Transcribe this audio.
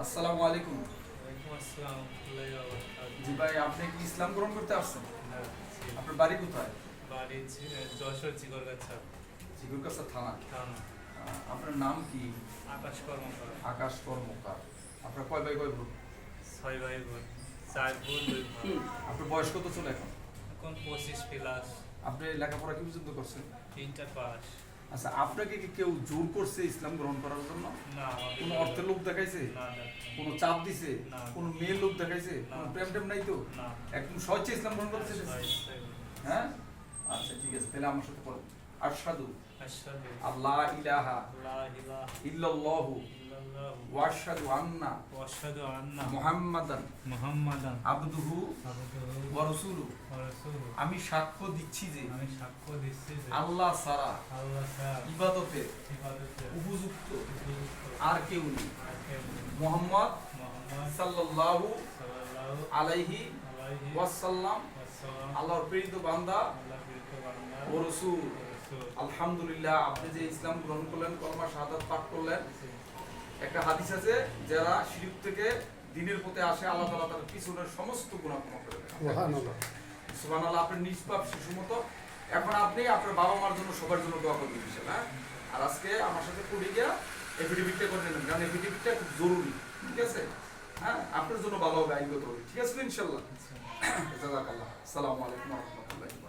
আসসালামু আলাইকুম। ওয়ালাইকুম আসসালাম ওয়া বারাকাতুহু। জি ভাই, আপনি কি ইসলাম গ্রহণ করতে আসছেন? হ্যাঁ, জি। আপনার বাড়ি কোথায়? বাড়ি যশোর জিগরগাছা ঝিগুরগাছা থানা। থানা। আপনার নাম কি? আকাশ কর্মকার। আকাশ কর্মকার। আপনার কয় ভাই কয় বোন? 6 ভাই বোন, 4 বোন 2 ভাই। আপনার বয়স কত চলে এখন? এখন 25 প্লাস। আপনি লেখাপড়া কি পর্যন্ত করছেন? Inter pass. আচ্ছা, আপনাকে কি কেউ জোর করছে ইসলাম গ্রহণ করার জন্য? না, আমাকে কোনো অর্থের লোভ দেখাইছে? না, না, কোনো চাপ দিছে? না। কোনো মেয়ের লোভ দেখাইছে? না। কোনো প্রেম টেম নাই তো? না। একদম স্বেচ্ছায় ইসলাম গ্রহণ করতে এসেছে? হ্যাঁ, আচ্ছা ঠিক আছে, তাহলে আমার সাথে পড়েন। আশহাদু আশহাদু আল্লাহ ইলাহা আল্লা ইলাহা ইল্লাল্লাহু ইল্লাল্লাহু ওয়া আশহাদু আন্না ওয়া আশহাদু আন্না মুহাম্মাদান মুহাম্মাদান আবদুহু আবদুহু ওয়া রাসূলুহু। ওয়া রাসূলুহু। আমি সাক্ষ্য দিচ্ছি যে আমি সাক্ষ্য দিচ্ছি যে আল্লাহ ছাড়া আল্লাহ ছাড়া ইবাদতের ইবাদতের উপযুক্ত উপযুক্ত আর কেউ নেই। আর কেউ নেই। মুহাম্মদ মুহাম্মদ সাল্লাল্লাহু সাল্লাল্লাহু আলাইহি আলাইহি ওয়াসাল্লাম ওয়াসাল্লাম আল্লাহর প্রেরিত বান্দা আল্লাহর প্রেরিত বান্দা ও রাসূল। ও রাসূল। আলহামদুলিল্লাহ, আপনি যে ইসলাম গ্রহণ করলেন, কলমা শাহাদাত পাঠ করলেন, একটা হাদিস আছে, যারা শিরক থেকে দ্বীনের পথে আসে আল্লাহ তাআলা তার পিছনের সমস্ত গুনাহ ক্ষমা করে দেন। সুবহানাল্লাহ। সুবহানাল্লাহ। আপনার নিষ্পাপ শিশু মতো। এখন আপনি আপনার বাবা মার জন্য সবার জন্য দোয়া করবেন ইনশাআল্লাহ। হ্যাঁ? আর আজকে আমার সাথে পড়ে গিয়া এফিডেভিটটা করে নেবেন, কারণ এফিডেভিটটা খুব জরুরি। ঠিক আছে? হ্যাঁ, আপনার জন্য ভালো হবে, আইনগত হবে। ঠিক আছে ইনশাআল্লাহ। জাযাকাল্লাহ। আসসালামু আলাইকুম ওয়া রাহমাতুল্লাহি ওয়া বারাকাতুহু।